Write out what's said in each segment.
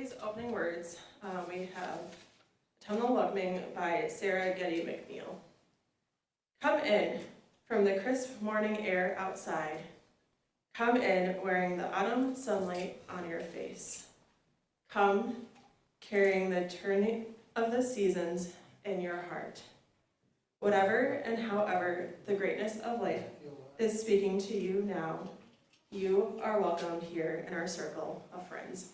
today's opening words, we have Tonal Welcoming by Sarah Getty McNeil. Come in from the crisp morning air outside. Come in wearing the autumn sunlight on your face. Come carrying the turning of the seasons in your heart. Whatever and however the greatness of life is speaking to you now, you are welcomed here in our circle of friends.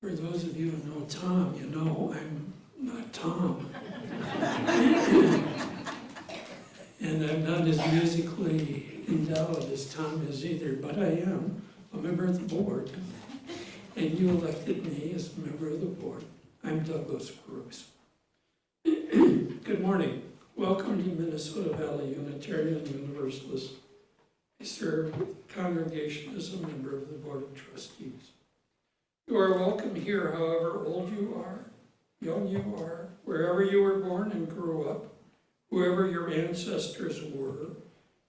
For those of you who know Tom, you know I'm not Tom. And I'm not as musically endowed as Tom is either, but I am a member of the board. And you elected me as a member of the board. I'm Douglas Bruce. Good morning. Welcome to Minnesota Valley Unitarian Universalist. I serve with the congregation as a member of the Board of Trustees. You are welcome here, however old you are, young you are, wherever you were born and grew up, whoever your ancestors were,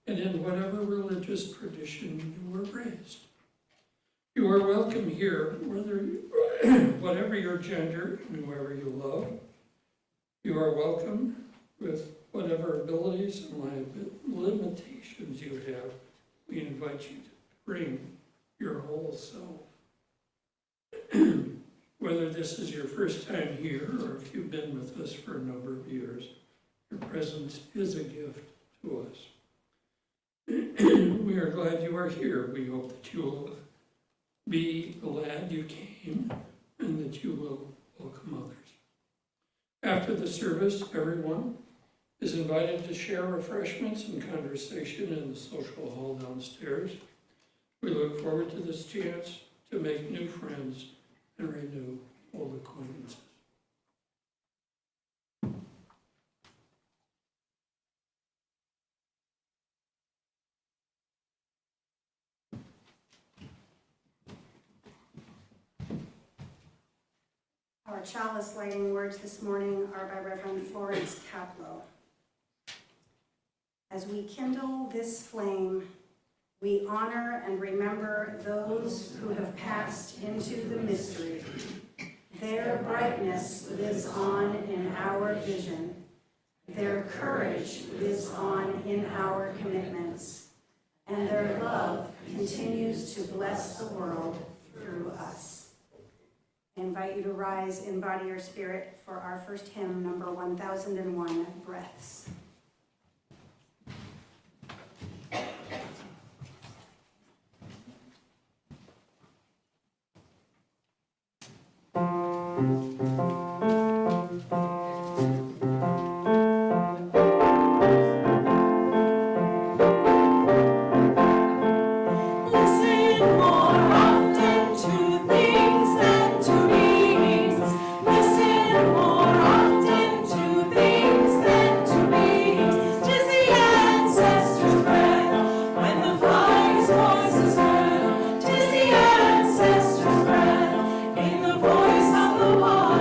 and in whatever religious tradition you were raised. You are welcome here, whatever your gender and whoever you love. You are welcome with whatever abilities and limitations you have. We invite you to bring your whole self. Whether this is your first time here or if you've been with us for a number of years, your presence is a gift to us. We are glad you are here. We hope that you will be glad you came and that you will welcome others. After the service, everyone is invited to share refreshments and conversation in the social hall downstairs. We look forward to this chance to make new friends and renew old acquaintances. Our chalice lighting words this morning are by Reverend Florence Caplow. As we kindle this flame, we honor and remember those who have passed into the mystery. Their brightness lives on in our vision. Their courage lives on in our commitments. And their love continues to bless the world through us. I invite you to rise in body or spirit for our first hymn, number 1001, Breaths. Voice of the one.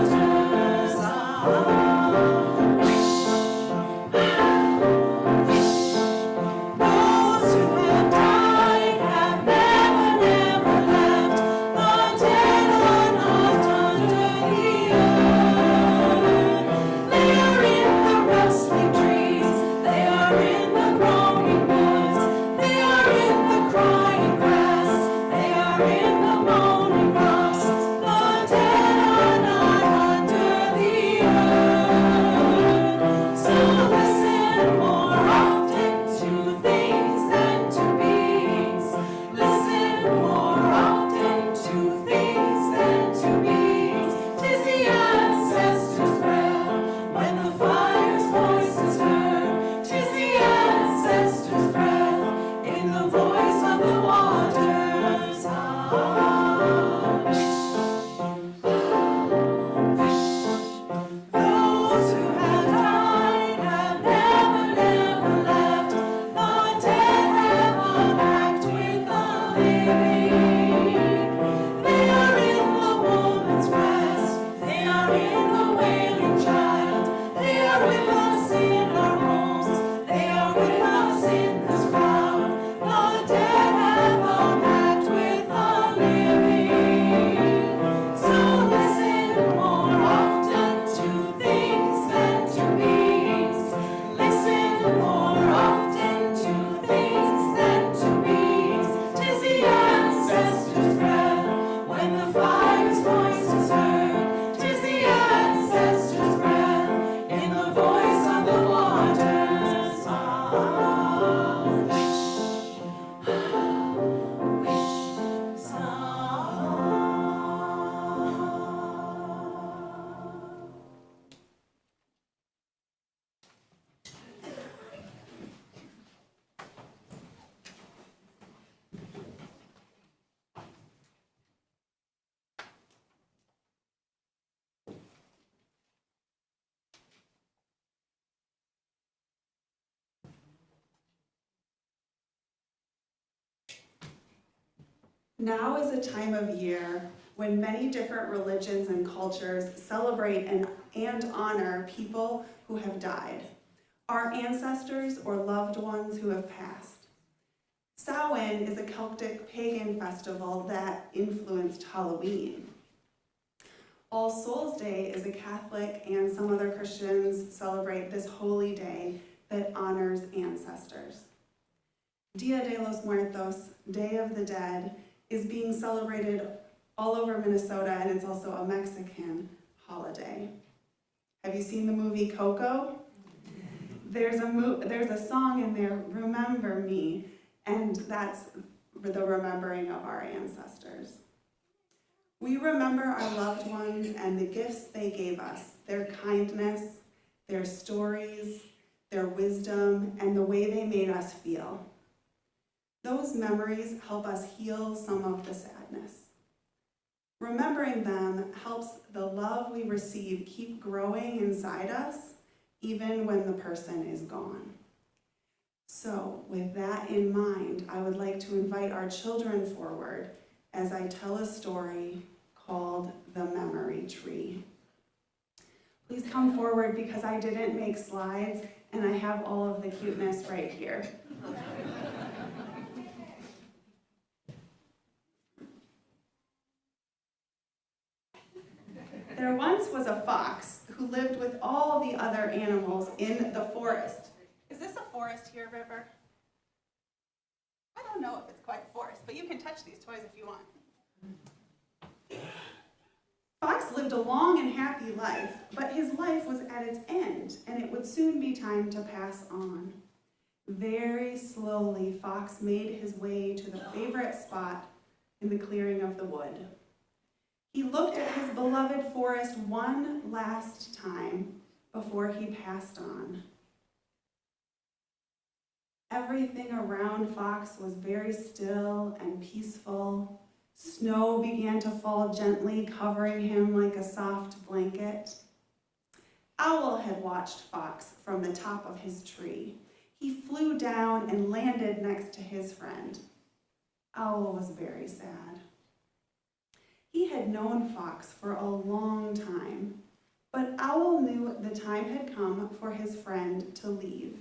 Now is a time of year when many different religions and cultures celebrate and honor people who have died, our ancestors or loved ones who have passed. Samhain is a Celtic pagan festival that influenced Halloween. All Souls Day is a Catholic, and some other Christians celebrate this holy day that honors ancestors. Dia de los Muertos, Day of the Dead, is being celebrated all over Minnesota, and it's also a Mexican holiday. Have you seen the movie Coco? There's a song in there, Remember Me, and that's the remembering of our ancestors. We remember our loved ones and the gifts they gave us, their kindness, their stories, their wisdom, and the way they made us feel. Those memories help us heal some of the sadness. Remembering them helps the love we receive keep growing inside us, even when the person is gone. So, with that in mind, I would like to invite our children forward as I tell a story called The Memory Tree. Please come forward because I didn't make slides and I have all of the cuteness right here. There once was a fox who lived with all the other animals in the forest. Is this a forest here, River? I don't know if it's quite a forest, but you can touch these toys if you want. Fox lived a long and happy life, but his life was at its end, and it would soon be time to pass on. Very slowly, Fox made his way to the favorite spot in the clearing of the wood. He looked at his beloved forest one last time before he passed on. Everything around Fox was very still and peaceful. Snow began to fall gently, covering him like a soft blanket. Owl had watched Fox from the top of his tree. He flew down and landed next to his friend. Owl was very sad. He had known Fox for a long time, but Owl knew the time had come for his friend to leave.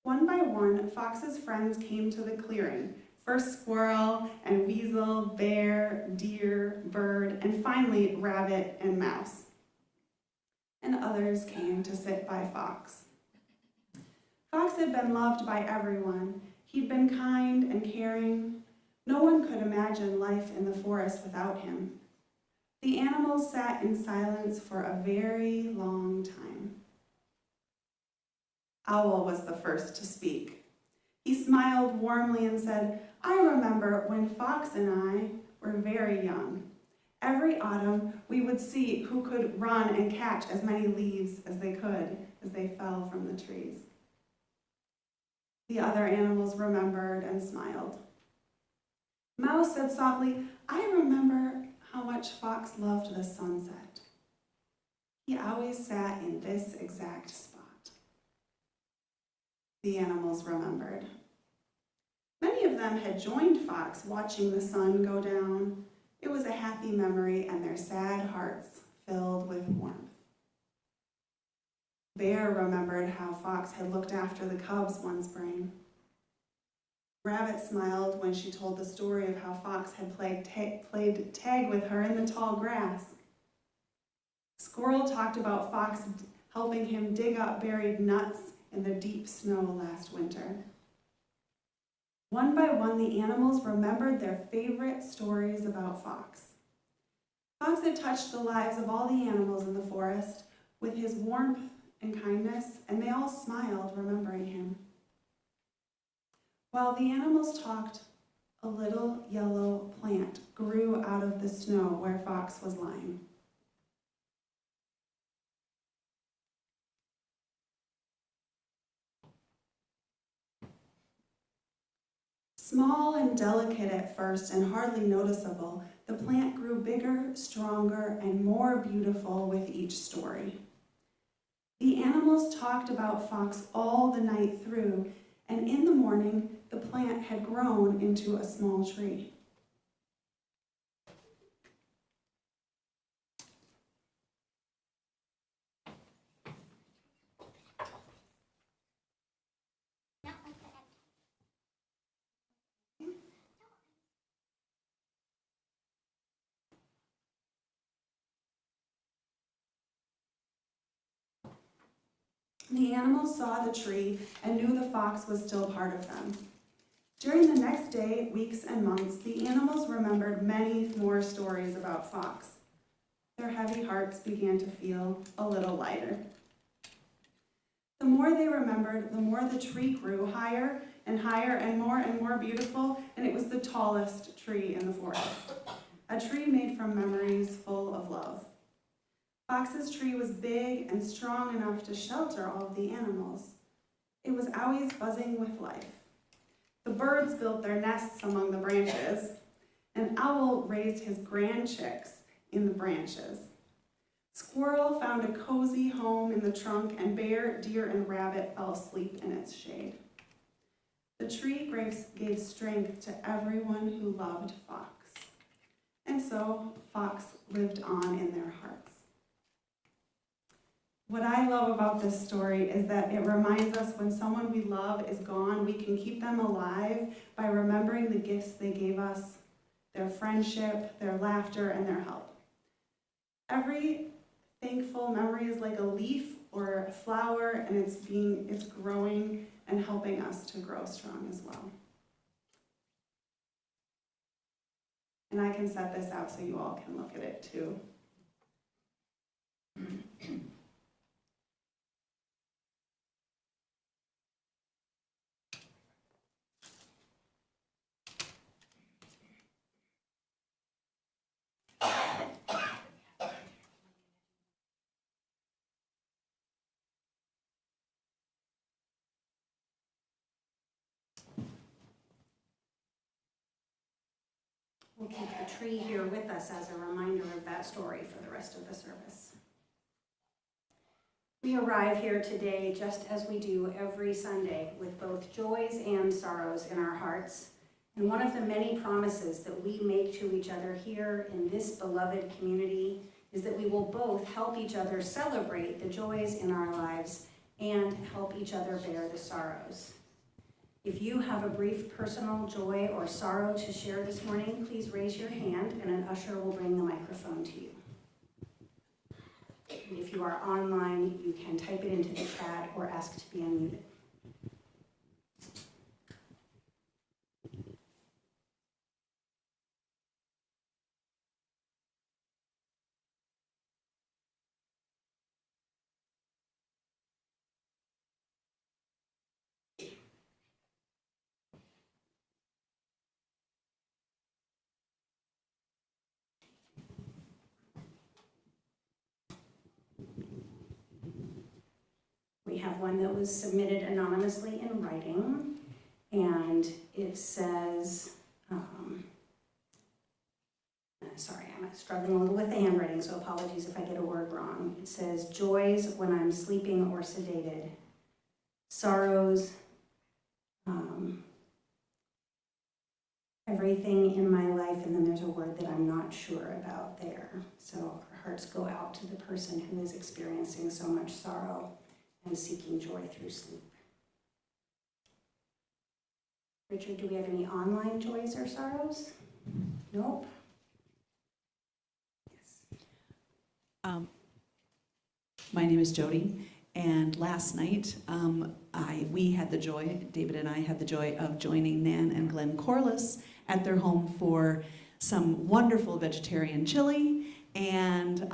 One by one, Fox's friends came to the clearing. First squirrel and weasel, bear, deer, bird, and finally rabbit and mouse. And others came to sit by Fox. Fox had been loved by everyone. He'd been kind and caring. No one could imagine life in the forest without him. The animals sat in silence for a very long time. Owl was the first to speak. He smiled warmly and said, "I remember when Fox and I were very young. Every autumn, we would see who could run and catch as many leaves as they could as they fell from the trees." The other animals remembered and smiled. Mouse said softly, "I remember how much Fox loved the sunset. He always sat in this exact spot." The animals remembered. Many of them had joined Fox watching the sun go down. It was a happy memory, and their sad hearts filled with warmth. Bear remembered how Fox had looked after the cubs one spring. Rabbit smiled when she told the story of how Fox had played tag with her in the tall grass. Squirrel talked about Fox helping him dig up buried nuts in the deep snow last winter. One by one, the animals remembered their favorite stories about Fox. Fox had touched the lives of all the animals in the forest with his warmth and kindness, and they all smiled, remembering him. While the animals talked, a little yellow plant grew out of the snow where Fox was lying. Small and delicate at first and hardly noticeable, the plant grew bigger, stronger, and more beautiful with each story. The animals talked about Fox all the night through, and in the morning, the plant had grown into a small tree. The animals saw the tree and knew the fox was still part of them. During the next day, weeks, and months, the animals remembered many more stories about Fox. Their heavy hearts began to feel a little lighter. The more they remembered, the more the tree grew higher and more beautiful, and it was the tallest tree in the forest. A tree made from memories full of love. Fox's tree was big and strong enough to shelter all of the animals. It was always buzzing with life. The birds built their nests among the branches. An owl raised his grand chicks in the branches. Squirrel found a cozy home in the trunk, and bear, deer, and rabbit fell asleep in its shade. The tree gave strength to everyone who loved Fox. And so Fox lived on in their hearts. What I love about this story is that it reminds us when someone we love is gone, we can keep them alive by remembering the gifts they gave us, their friendship, their laughter, and their help. Every thankful memory is like a leaf or a flower, and it's growing and helping us to grow strong as well. And I can set this out so you all can look at it too. We'll keep the tree here with us as a reminder of that story for the rest of the service. We arrive here today just as we do every Sunday with both joys and sorrows in our hearts. And one of the many promises that we make to each other here in this beloved community is that we will both help each other celebrate the joys in our lives and help each other bear the sorrows. If you have a brief personal joy or sorrow to share this morning, please raise your hand and an usher will bring the microphone to you. And if you are online, you can type it into the chat or ask to be unmuted. We have one that was submitted anonymously in writing, and it says, sorry, I'm struggling a little with the handwriting, so apologies if I get a word wrong. It says, joys when I'm sleeping or sedated, sorrows, everything in my life, and then there's a word that I'm not sure about there. So our hearts go out to the person who is experiencing so much sorrow and seeking joy through sleep. Richard, do we have any online joys or sorrows? Nope. Yes. My name is Jody, and last night we had the joy, David and I had the joy of joining Nan and Glenn Corliss at their home for some wonderful vegetarian chili and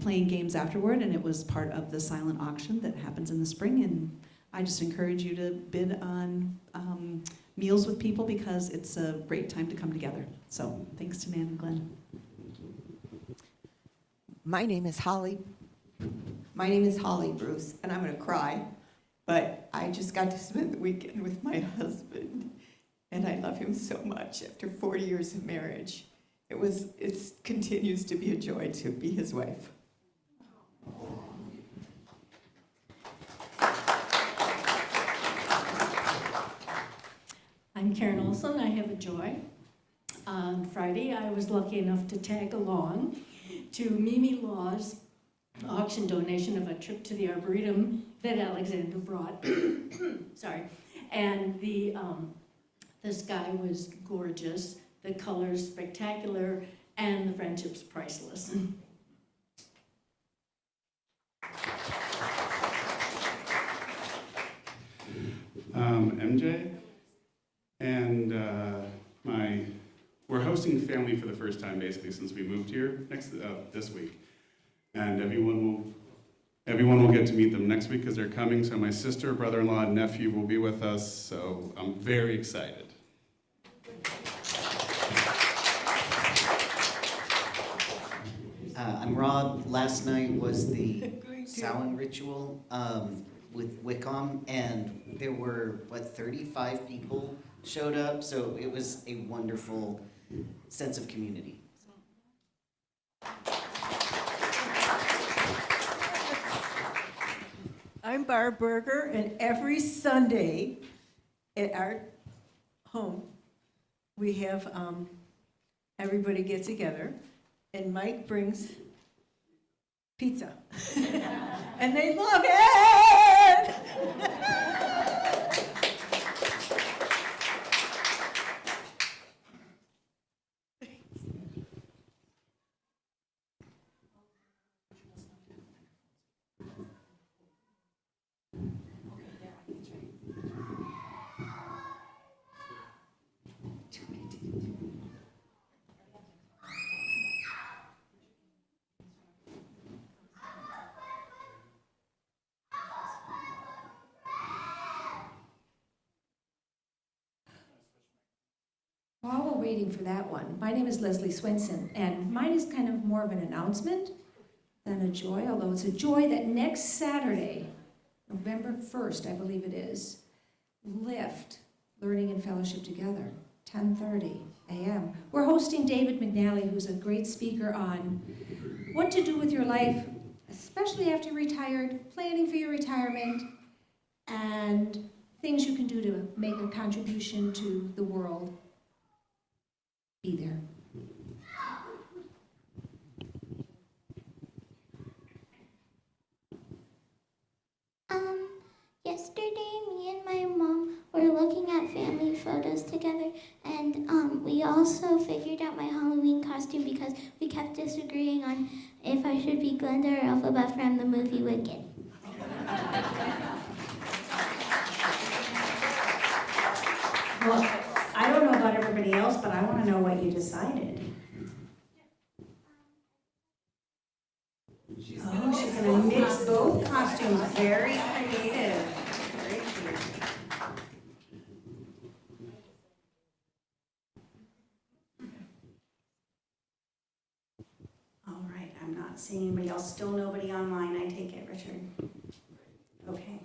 playing games afterward, and it was part of the silent auction that happens in the spring, and I just encourage you to bid on meals with people because it's a great time to come together. So thanks to Nan and Glenn. My name is Holly. My name is Holly Bruce, and I'm going to cry, but I just got to spend the weekend with my husband, and I love him so much after 40 years of marriage. It continues to be a joy to be his wife. I'm Karen Olson. I have a joy. On Friday, I was lucky enough to tag along to Mimi Law's auction donation of a trip to the Arboretum that Alexander brought. Sorry. And the sky was gorgeous, the colors spectacular, and the friendship's priceless. MJ, and we're hosting family for the first time basically since we moved here this week, and everyone will get to meet them next week because they're coming. So my sister, brother-in-law, and nephew will be with us. So I'm very excited. I'm Rob. Last night was the Samhain ritual with Wickham, and there were, 35 people showed up, so it was a wonderful sense of community. I'm Barb Berger, and every Sunday at our home, we have everybody get together, and Mike brings pizza. And they love it! While we're waiting for that one, my name is Leslie Swenson, and mine is kind of more of an announcement than a joy, although it's a joy that next Saturday, November 1st, I believe it is, Lift, Learning and Fellowship Together, 10:30 a.m. We're hosting David McNally, who's a great speaker on what to do with your life, especially after you're retired, planning for your retirement, and things you can do to make a contribution to the world. Be there. Yesterday, me and my mom were looking at family photos together, and we also figured out my Halloween costume because we kept disagreeing on if I should be Glenda or Elphaba from the movie Wicked. Well, I don't know about everybody else, but I want to know what you decided. Oh, she's going to mix both costumes. Very creative. Very creative. All right, I'm not seeing anybody else. Still nobody online, I take it, Richard? Okay.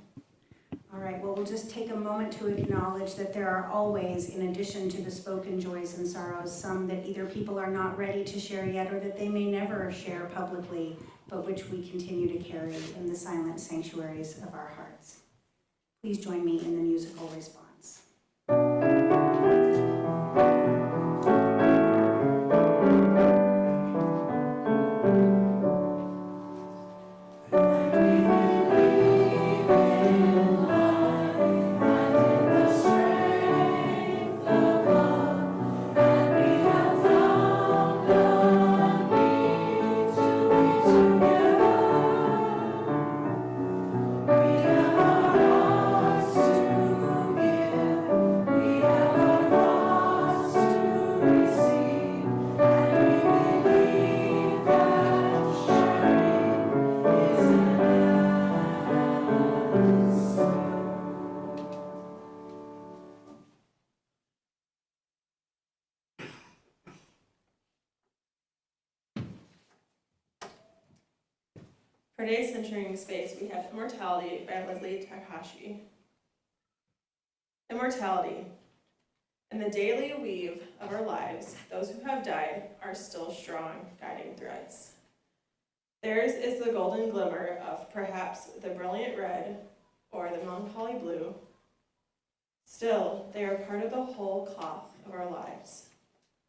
All right, well, we'll just take a moment to acknowledge that there are always, in addition to the spoken joys and sorrows, some that either people are not ready to share yet or that they may never share publicly, but which we continue to carry in the silent sanctuaries of our hearts. Please join me in the musical response. For today's centering space, we have Immortality by Leslie Takahashi. Immortality. In the daily weave of our lives, those who have died are still strong guiding threads. Theirs is the golden glimmer of perhaps the brilliant red or the melancholy blue. Still, they are part of the whole cloth of our lives.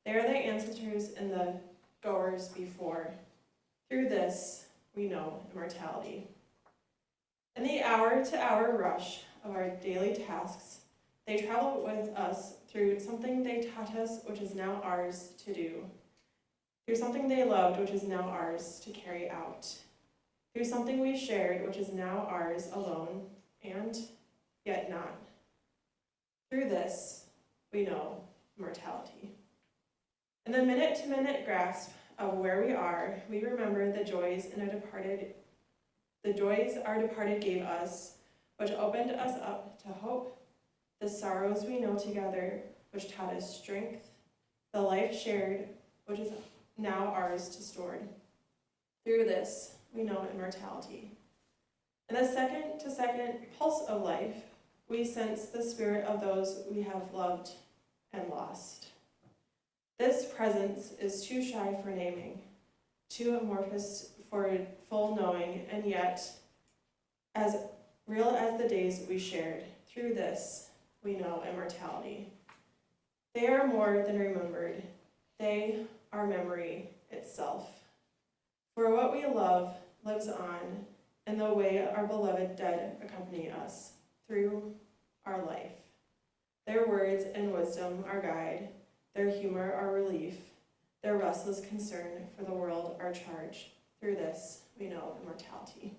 They are the ancestors and the goers before. Through this, we know immortality. In the hour-to-hour rush of our daily tasks, they travel with us through something they taught us which is now ours to do, through something they loved which is now ours to carry out, through something we shared which is now ours alone, and yet not. Through this, we know immortality. In the minute-to-minute grasp of where we are, we remember the joys our departed gave us, which opened us up to hope, the sorrows we know together, which taught us strength, the life shared, which is now ours to store. Through this, we know immortality. In the second-to-second pulse of life, we sense the spirit of those we have loved and lost. This presence is too shy for naming, too amorphous for full knowing, and yet as real as the days we shared. Through this, we know immortality. They are more than remembered. They are memory itself. For what we love lives on in the way our beloved dead accompany us through our life. Their words and wisdom our guide, their humor our relief, their restless concern for the world our charge. Through this, we know immortality.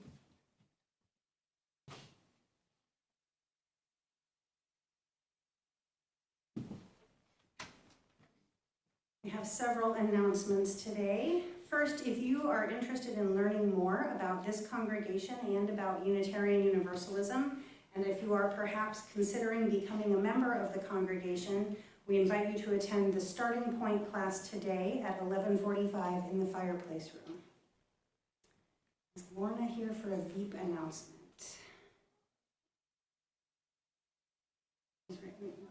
We have several announcements today. First, if you are interested in learning more about this congregation and about Unitarian Universalism, and if you are perhaps considering becoming a member of the congregation, we invite you to attend the Starting Point class today at 11:45 in the fireplace room. Is Lorna here for a VEEP announcement?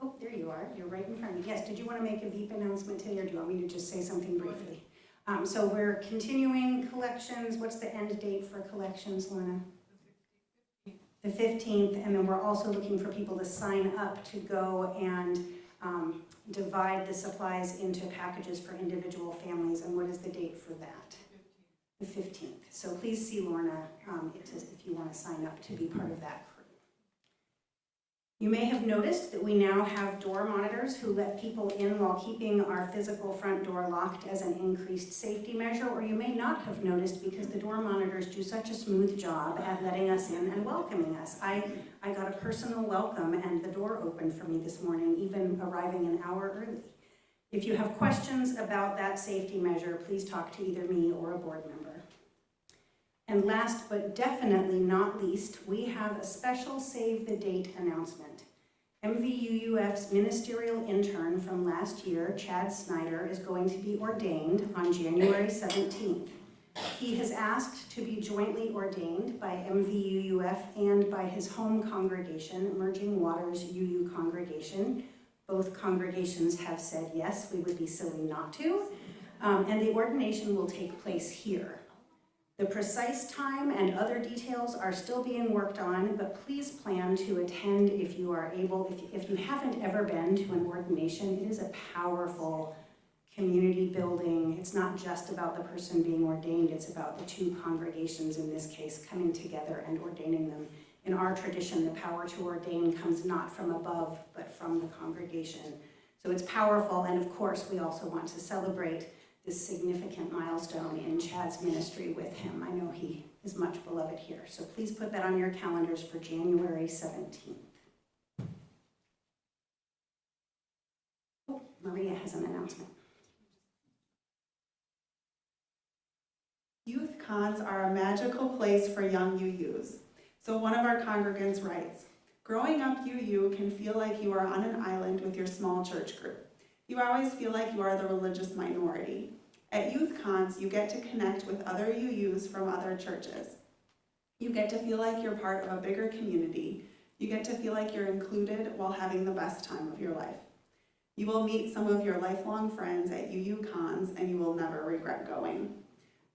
Oh, there you are. You're right in front of me. Yes, did you want to make a VEEP announcement today, or do you want me to just say something briefly? So we're continuing collections. What's the end date for collections, Lorna? The 15th, and then we're also looking for people to sign up to go and divide the supplies into packages for individual families. And what is the date for that? The 15th. So please see Lorna if you want to sign up to be part of that crew. You may have noticed that we now have door monitors who let people in while keeping our physical front door locked as an increased safety measure, or you may not have noticed because the door monitors do such a smooth job at letting us in and welcoming us. I got a personal welcome and the door opened for me this morning, even arriving an hour early. If you have questions about that safety measure, please talk to either me or a board member. And last but definitely not least, we have a special save the date announcement. MVUUF's ministerial intern from last year, Chad Snyder, is going to be ordained on January 17th. He has asked to be jointly ordained by MVUUF and by his home congregation, Emerging Waters UU congregation. Both congregations have said yes, we would be silly not to. And the ordination will take place here. The precise time and other details are still being worked on, but please plan to attend if you are able. If you haven't ever been to an ordination, it is a powerful community building. It's not just about the person being ordained, it's about the two congregations, in this case, coming together and ordaining them. In our tradition, the power to ordain comes not from above, but from the congregation. So it's powerful, and of course, we also want to celebrate this significant milestone in Chad's ministry with him. I know he is much beloved here. So please put that on your calendars for January 17th. Oh, Maria has an announcement. Youth cons are a magical place for young UUs. So one of our congregants writes, growing up UU can feel like you are on an island with your small church group. You always feel like you are the religious minority. At youth cons, you get to connect with other UUs from other churches. You get to feel like you're part of a bigger community. You get to feel like you're included while having the best time of your life. You will meet some of your lifelong friends at UU cons, and you will never regret going.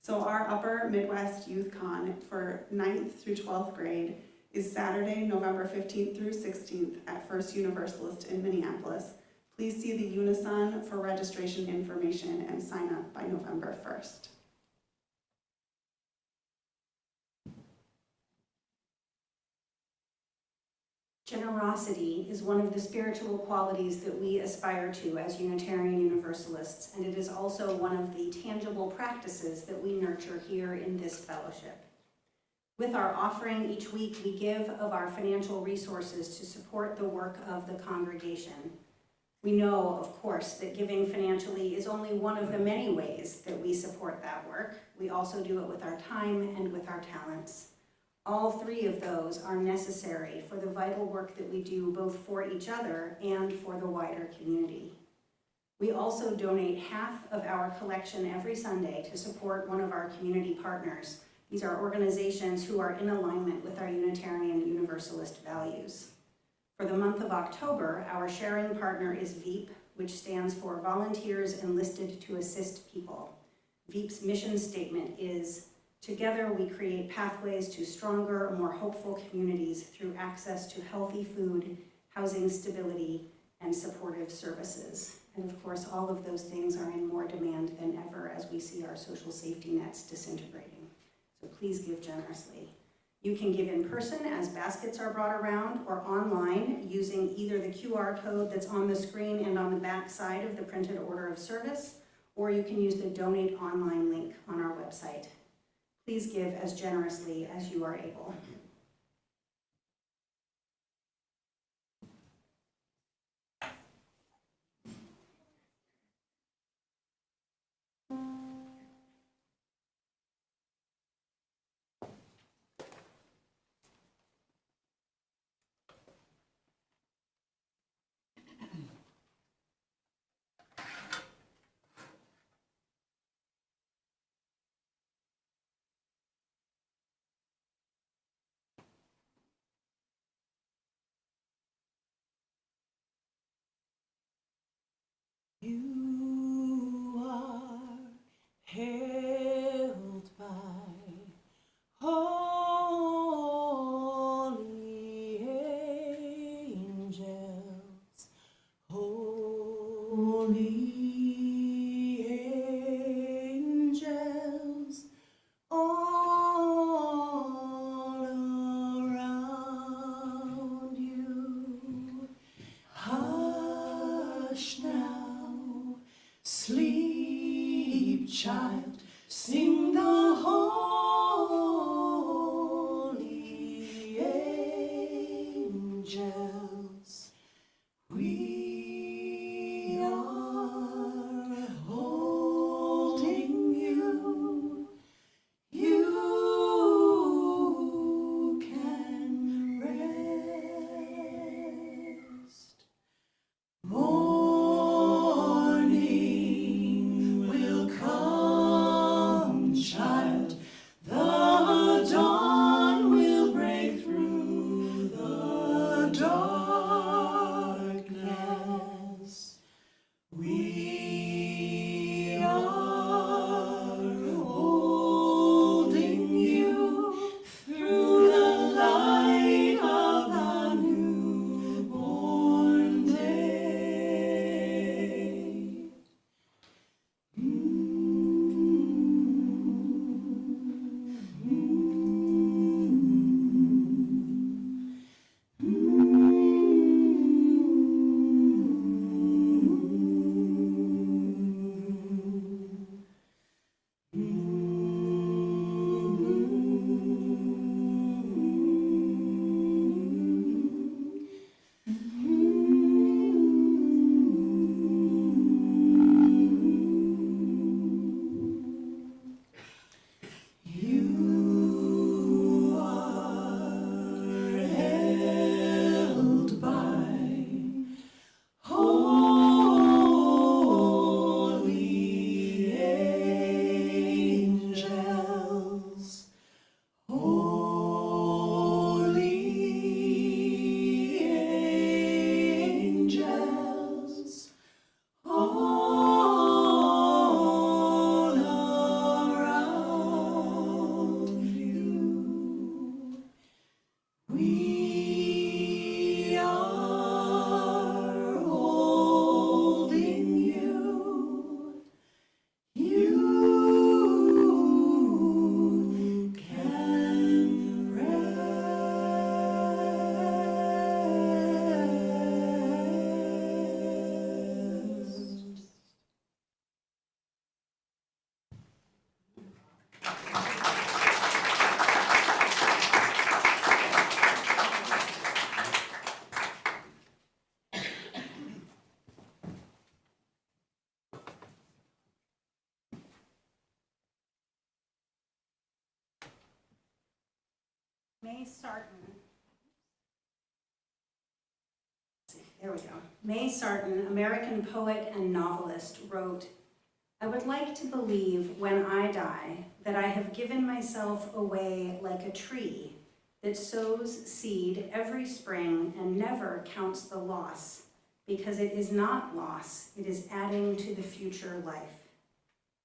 So our Upper Midwest Youth Con for 9th through 12th grade is Saturday, November 15th through 16th at First Universalist in Minneapolis. Please see the Unison for registration information and sign up by November 1st. Generosity is one of the spiritual qualities that we aspire to as Unitarian Universalists, and it is also one of the tangible practices that we nurture here in this fellowship. With our offering each week, we give of our financial resources to support the work of the congregation. We know, of course, that giving financially is only one of the many ways that we support that work. We also do it with our time and with our talents. All three of those are necessary for the vital work that we do both for each other and for the wider community. We also donate half of our collection every Sunday to support one of our community partners. These are organizations who are in alignment with our Unitarian Universalist values. For the month of October, our sharing partner is VEEP, which stands for Volunteers Enlisted to Assist People. VEEP's mission statement is, "Together we create pathways to stronger, more hopeful communities through access to healthy food, housing stability, and supportive services." And of course, all of those things are in more demand than ever as we see our social safety nets disintegrating. So please give generously. You can give in person as baskets are brought around, or online using either the QR code that's on the screen and on the back side of the printed order of service, or you can use the donate online link on our website. Please give as generously as you are able. You are held by holy angels, holy angels, all around you. Hush now, sleep, child, sing the holy angels. We are holding you. You can rest. Morning will come May Sarton. There we go. May Sarton, American poet and novelist, wrote, "I would like to believe when I die that I have given myself away like a tree that sows seed every spring and never counts the loss, because it is not loss, it is adding to the future life.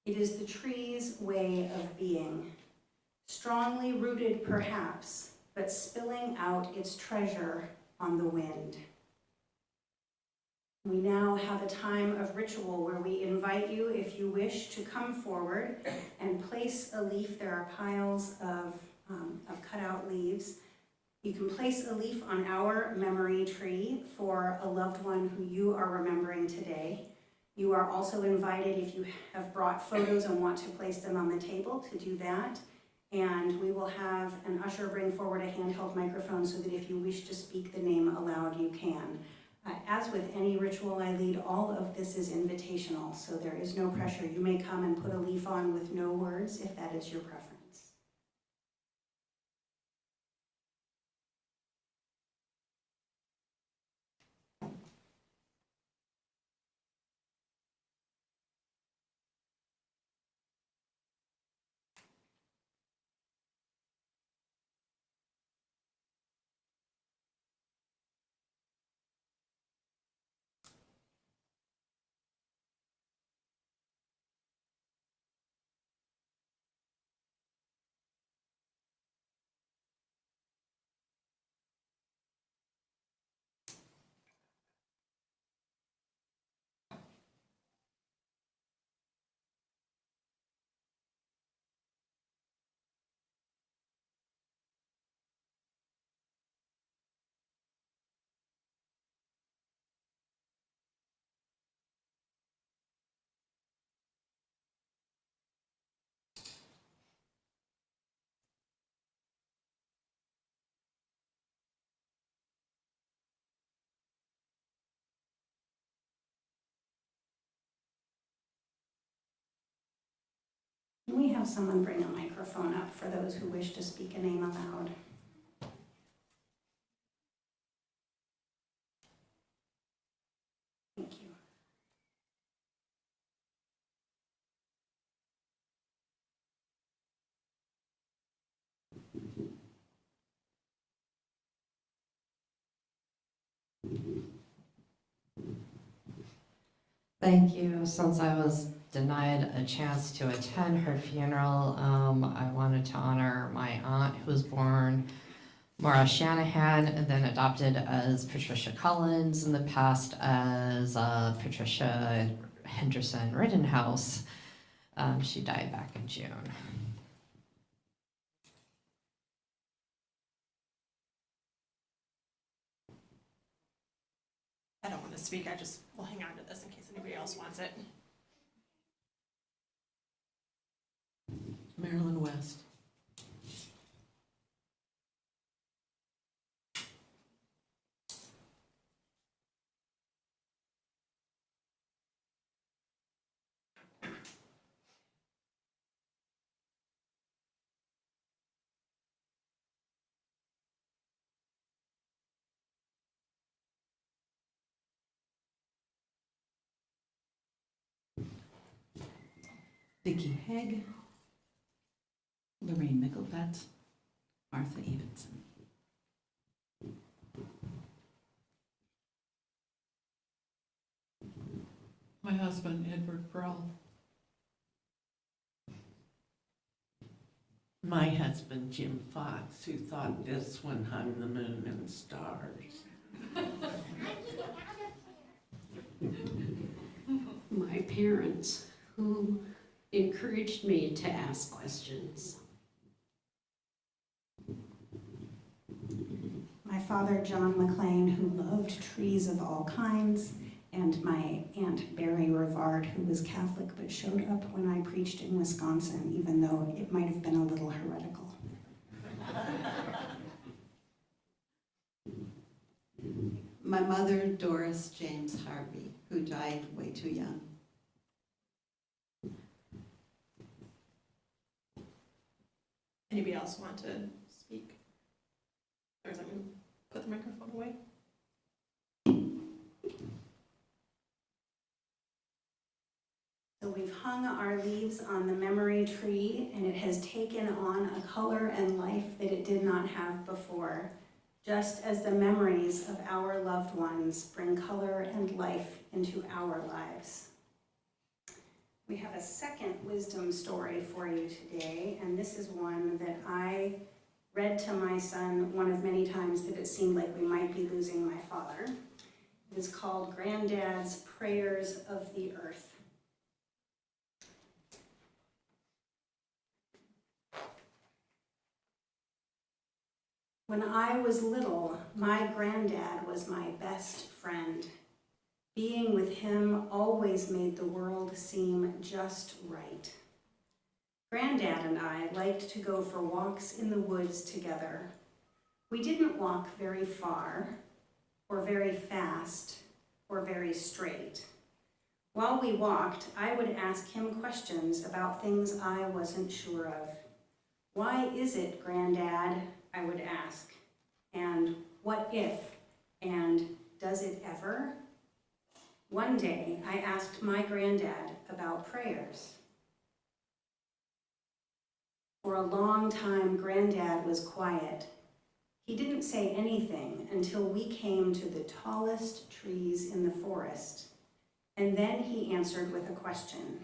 It is the tree's way of being, strongly rooted perhaps, but spilling out its treasure on the wind." We now have a time of ritual where we invite you, if you wish, to come forward and place a leaf. There are piles of cutout leaves. You can place a leaf on our memory tree for a loved one who you are remembering today. You are also invited, if you have brought photos and want to place them on the table, to do that. And we will have an usher bring forward a handheld microphone so that if you wish to speak the name aloud, you can. As with any ritual I lead, all of this is invitational, so there is no pressure. You may come and put a leaf on with no words if that is your preference. Can we have someone bring a microphone up for those who wish to speak a name aloud? Thank you. Thank you. Since I was denied a chance to attend her funeral, I wanted to honor my aunt who was born Maura Shanahan and then adopted as Patricia Collins, in the past as Patricia Henderson Rittenhouse. She died back in June. I don't want to speak, I just will hang on to this in case anybody else wants it. Marilyn West. Vicki Hegg, Lorraine Mickelbett, Martha Evenson. My husband, Edward Burrell. My husband, Jim Fox, who thought this one hung the moon and stars. My parents, who encouraged me to ask questions. My father, John McLean, who loved trees of all kinds, and my Aunt Barry Rivard, who was Catholic but showed up when I preached in Wisconsin, even though it might have been a little heretical. My mother, Doris James Harvey, who died way too young. Anybody else want to speak? Or is that gonna put the microphone away? So we've hung our leaves on the memory tree, and it has taken on a color and life that it did not have before, just as the memories of our loved ones bring color and life into our lives. We have a second wisdom story for you today, and this is one that I read to my son one of many times that it seemed like we might be losing my father. It is called Granddad's Prayers of the Earth. When I was little, my granddad was my best friend. Being with him always made the world seem just right. Granddad and I liked to go for walks in the woods together. We didn't walk very far, or very fast, or very straight. While we walked, I would ask him questions about things I wasn't sure of. Why is it, Granddad? I would ask. And what if? And does it ever? One day, I asked my granddad about prayers. For a long time, Granddad was quiet. He didn't say anything until we came to the tallest trees in the forest. And then he answered with a question.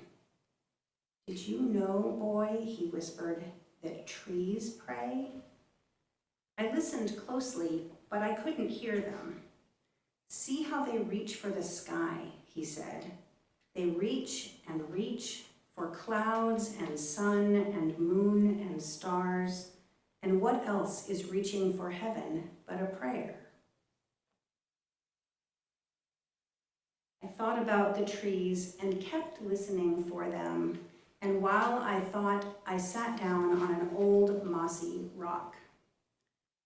Did you know, boy, he whispered, that trees pray? I listened closely, but I couldn't hear them. See how they reach for the sky, he said. They reach and reach for clouds and sun and moon and stars. And what else is reaching for heaven but a prayer? I thought about the trees and kept listening for them. And while I thought, I sat down on an old mossy rock.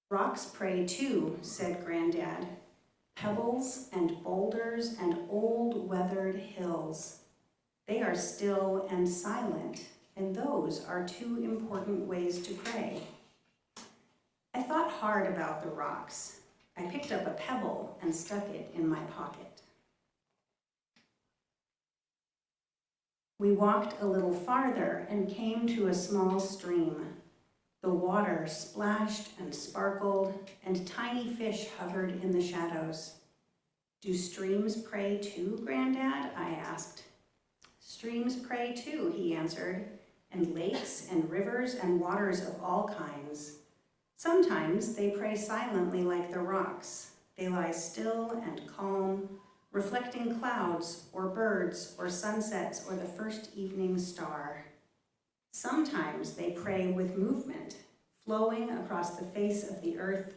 Rocks pray too, said Granddad. Pebbles and boulders and old weathered hills. They are still and silent, and those are two important ways to pray. I thought hard about the rocks. I picked up a pebble and stuck it in my pocket. We walked a little farther and came to a small stream. The water splashed and sparkled, and tiny fish hovered in the shadows. Do streams pray too, Granddad? I asked. Streams pray too, he answered, and lakes and rivers and waters of all kinds. Sometimes they pray silently like the rocks. They lie still and calm, reflecting clouds or birds or sunsets or the first evening star. Sometimes they pray with movement, flowing across the face of the earth,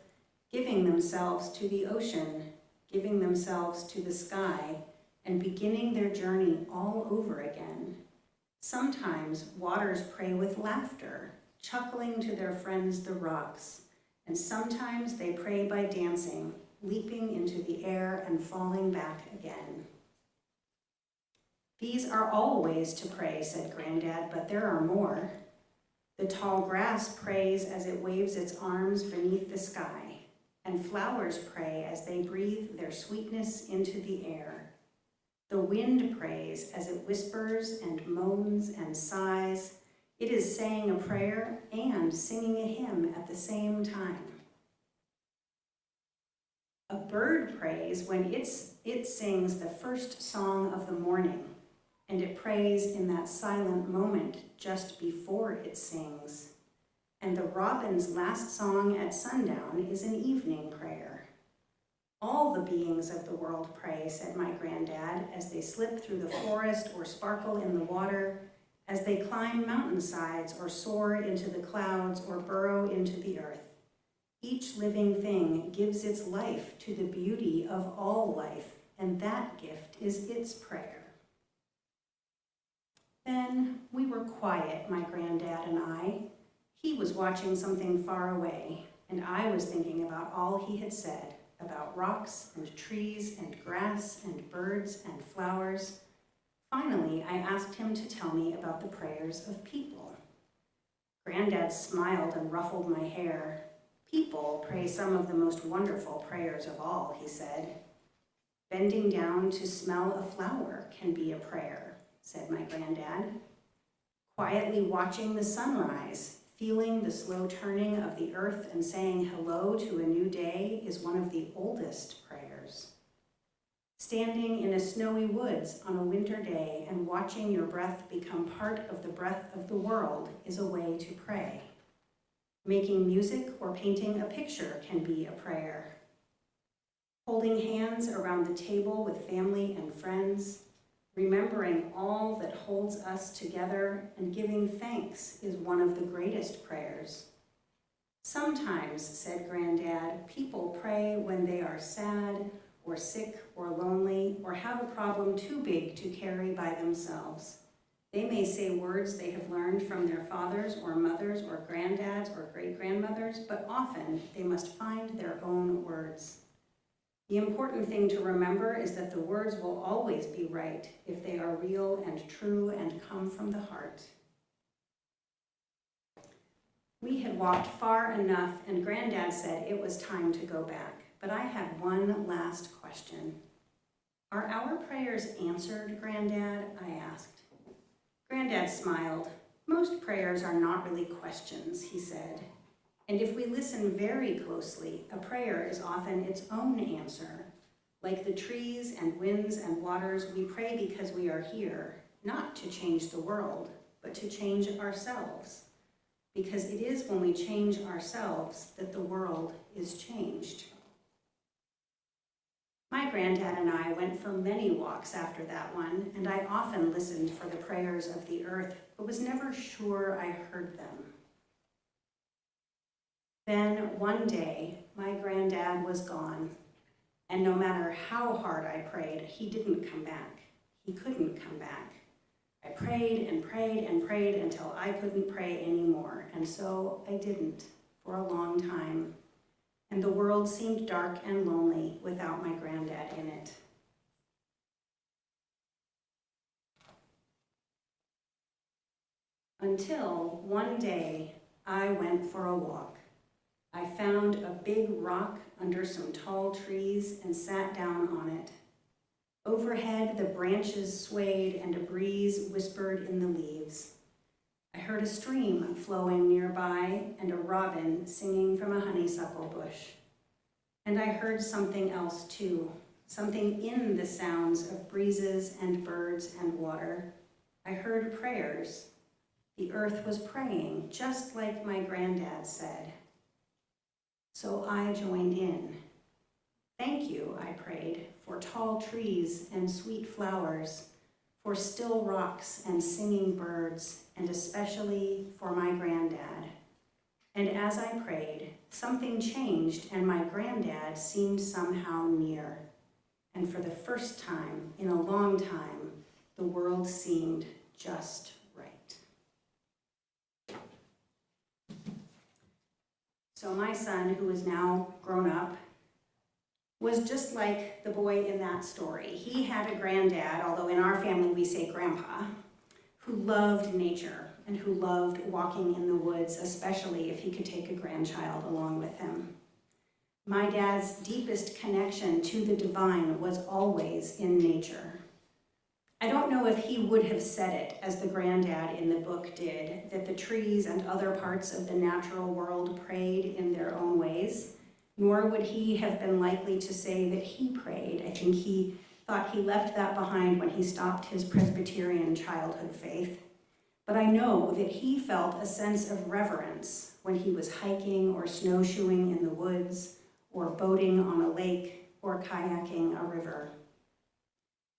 giving themselves to the ocean, giving themselves to the sky, and beginning their journey all over again. Sometimes waters pray with laughter, chuckling to their friends the rocks, and sometimes they pray by dancing, leaping into the air and falling back again. These are all ways to pray, said Granddad, but there are more. The tall grass prays as it waves its arms beneath the sky, and flowers pray as they breathe their sweetness into the air. The wind prays as it whispers and moans and sighs. It is saying a prayer and singing a hymn at the same time. A bird prays when it sings the first song of the morning, and it prays in that silent moment just before it sings. And the robin's last song at sundown is an evening prayer. All the beings of the world pray, said my granddad, as they slip through the forest or sparkle in the water, as they climb mountainsides or soar into the clouds or burrow into the earth. Each living thing gives its life to the beauty of all life, and that gift is its prayer. Then we were quiet, my granddad and I. He was watching something far away, and I was thinking about all he had said, about rocks and trees and grass and birds and flowers. Finally, I asked him to tell me about the prayers of people. Granddad smiled and ruffled my hair. People pray some of the most wonderful prayers of all, he said. Bending down to smell a flower can be a prayer, said my granddad. Quietly watching the sunrise, feeling the slow turning of the earth and saying hello to a new day is one of the oldest prayers. Standing in a snowy woods on a winter day and watching your breath become part of the breath of the world is a way to pray. Making music or painting a picture can be a prayer. Holding hands around the table with family and friends, remembering all that holds us together and giving thanks is one of the greatest prayers. Sometimes, said Granddad, people pray when they are sad or sick or lonely or have a problem too big to carry by themselves. They may say words they have learned from their fathers or mothers or granddads or great-grandmothers, but often they must find their own words. The important thing to remember is that the words will always be right if they are real and true and come from the heart. We had walked far enough, and Granddad said it was time to go back. But I had one last question. Are our prayers answered, Granddad? I asked. Granddad smiled. Most prayers are not really questions, he said. And if we listen very closely, a prayer is often its own answer. Like the trees and winds and waters, we pray because we are here, not to change the world, but to change ourselves. Because it is when we change ourselves that the world is changed. My granddad and I went for many walks after that one, and I often listened for the prayers of the earth, but was never sure I heard them. Then one day, my granddad was gone, and no matter how hard I prayed, he didn't come back. He couldn't come back. I prayed and prayed and prayed until I couldn't pray anymore, and so I didn't for a long time. And the world seemed dark and lonely without my granddad in it. Until one day, I went for a walk. I found a big rock under some tall trees and sat down on it. Overhead, the branches swayed and a breeze whispered in the leaves. I heard a stream flowing nearby and a robin singing from a honeysuckle bush. And I heard something else too, something in the sounds of breezes and birds and water. I heard prayers. The earth was praying, just like my granddad said. So I joined in. Thank you, I prayed, for tall trees and sweet flowers, for still rocks and singing birds, and especially for my granddad. And as I prayed, something changed and my granddad seemed somehow near. And for the first time in a long time, the world seemed just right. So my son, who is now grown up, was just like the boy in that story. He had a granddad, although in our family we say grandpa, who loved nature and who loved walking in the woods, especially if he could take a grandchild along with him. My dad's deepest connection to the divine was always in nature. I don't know if he would have said it as the granddad in the book did, that the trees and other parts of the natural world prayed in their own ways, nor would he have been likely to say that he prayed. I think he thought he left that behind when he stopped his Presbyterian childhood faith. But I know that he felt a sense of reverence when he was hiking or snowshoeing in the woods, or boating on a lake, or kayaking a river.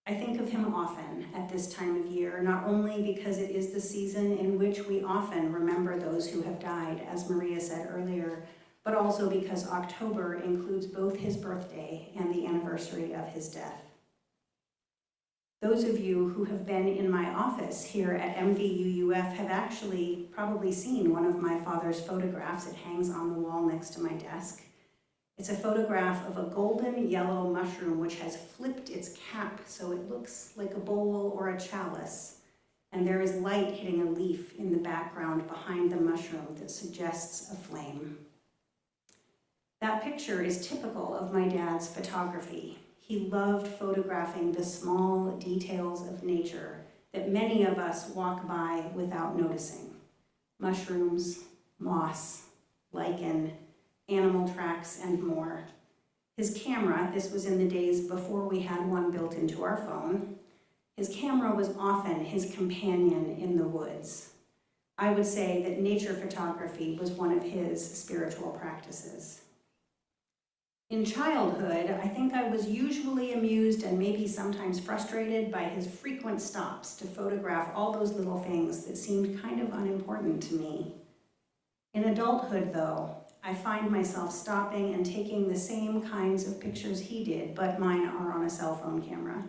I think of him often at this time of year, not only because it is the season in which we often remember those who have died, as Maria said earlier, but also because October includes both his birthday and the anniversary of his death. Those of you who have been in my office here at MVUUF have actually probably seen one of my father's photographs. It hangs on the wall next to my desk. It's a photograph of a golden yellow mushroom which has flipped its cap so it looks like a bowl or a chalice, and there is light hitting a leaf in the background behind the mushroom that suggests a flame. That picture is typical of my dad's photography. He loved photographing the small details of nature that many of us walk by without noticing. Mushrooms, moss, lichen, animal tracks, and more. His camera, this was in the days before we had one built into our phone, his camera was often his companion in the woods. I would say that nature photography was one of his spiritual practices. In childhood, I think I was usually amused and maybe sometimes frustrated by his frequent stops to photograph all those little things that seemed kind of unimportant to me. In adulthood, though, I find myself stopping and taking the same kinds of pictures he did, but mine are on a cell phone camera.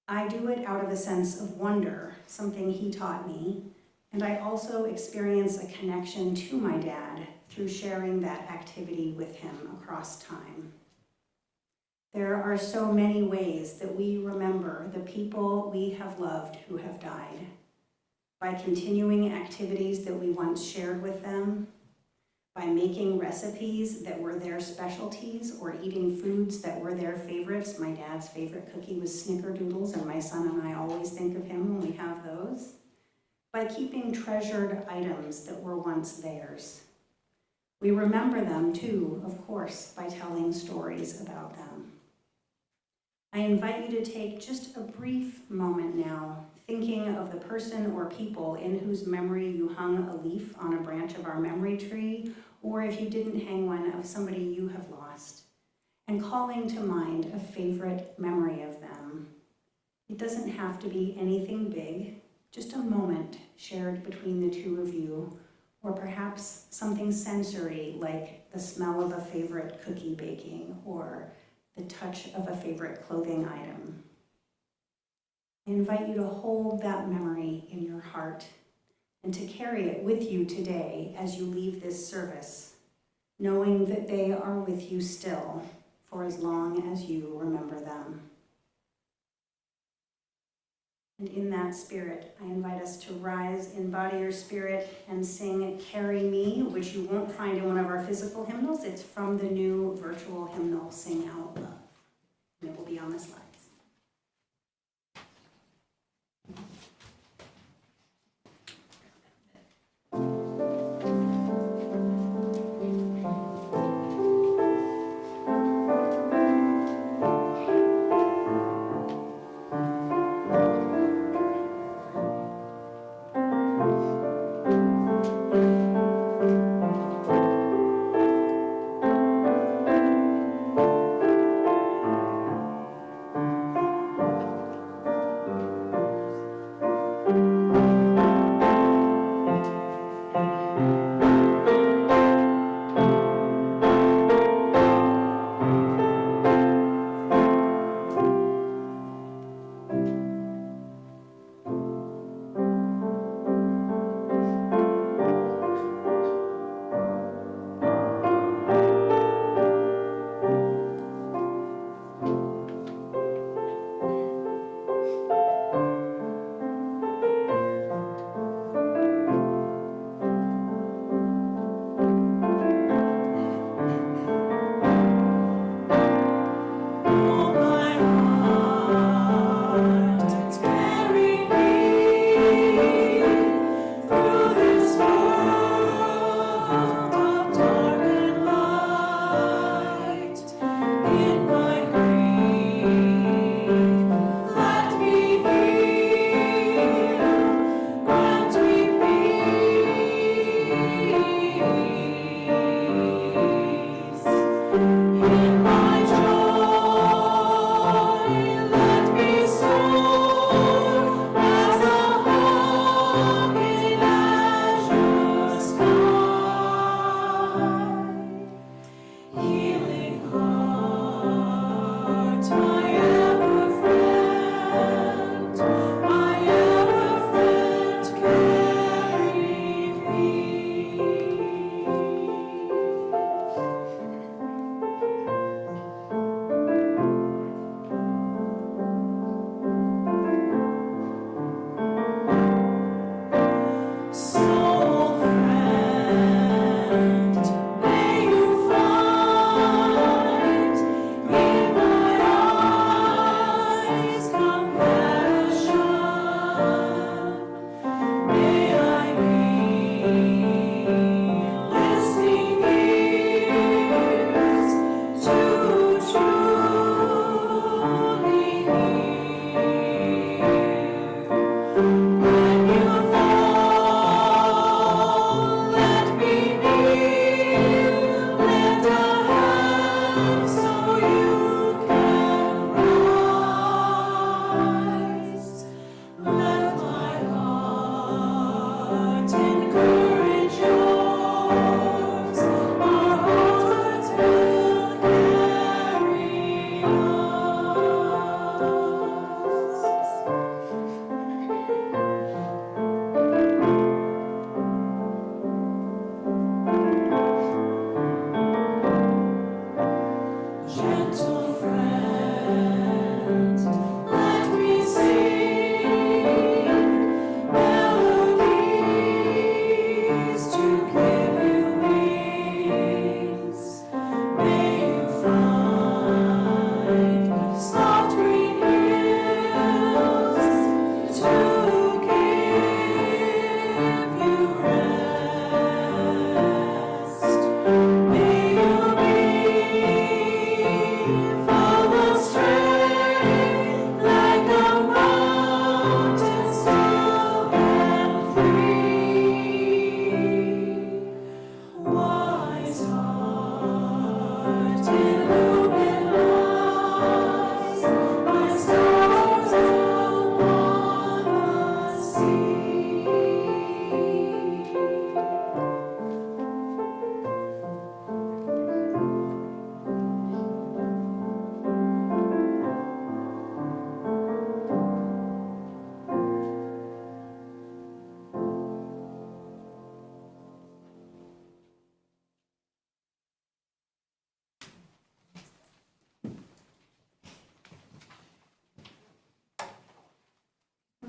I do it out of a sense of wonder, something he taught me, and I also experience a connection to my dad through sharing that activity with him across time. There are so many ways that we remember the people we have loved who have died. By continuing activities that we once shared with them, by making recipes that were their specialties or eating foods that were their favorites. My dad's favorite cookie was snickerdoodles, and my son and I always think of him when we have those. By keeping treasured items that were once theirs. We remember them too, of course, by telling stories about them. I invite you to take just a brief moment now, thinking of the person or people in whose memory you hung a leaf on a branch of our memory tree, or if you didn't hang one, of somebody you have lost, and calling to mind a favorite memory of them. It doesn't have to be anything big, just a moment shared between the two of you, or perhaps something sensory like the smell of a favorite cookie baking or the touch of a favorite clothing item. I invite you to hold that memory in your heart and to carry it with you today as you leave this service, knowing that they are with you still for as long as you remember them. And in that spirit, I invite us to rise in body or spirit and sing Carry Me, which you won't find in one of our physical hymnals. It's from the new virtual hymnal, Sing Out Love. And it will be on the slides.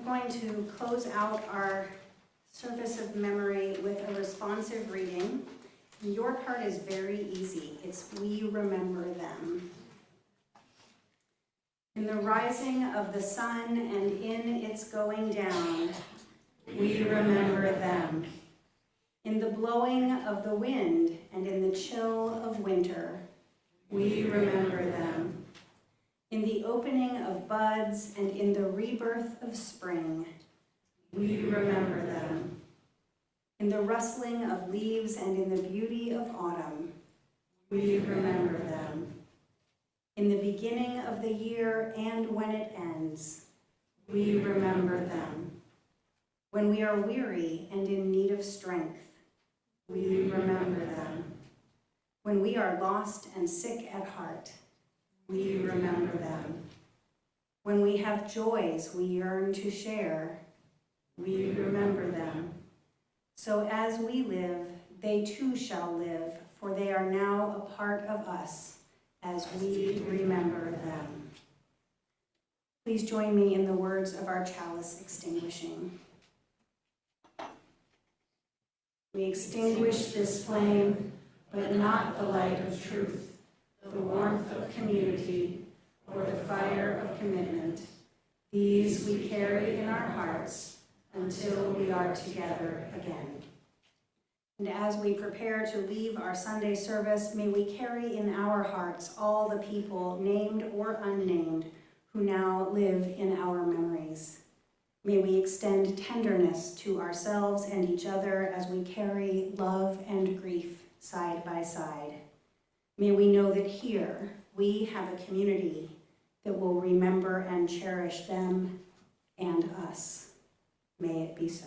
going to close out our service of memory with a responsive reading. Your part is very easy. It's "We remember them." In the rising of the sun and in its going down, we remember them. In the blowing of the wind and in the chill of winter, we remember them. In the opening of buds and in the rebirth of spring, we remember them. In the rustling of leaves and in the beauty of autumn, we remember them. In the beginning of the year and when it ends, we remember them. When we are weary and in need of strength, we remember them. When we are lost and sick at heart, we remember them. When we have joys we yearn to share, we remember them. So as we live, they too shall live, for they are now a part of us as we remember them. Please join me in the words of our chalice extinguishing. We extinguish this flame, but not the light of truth, the warmth of community, or the fire of commitment. These we carry in our hearts until we are together again. And as we prepare to leave our Sunday service, may we carry in our hearts all the people, named or unnamed, who now live in our memories. May we extend tenderness to ourselves and each other as we carry love and grief side by side. May we know that here we have a community that will remember and cherish them and us. May it be so.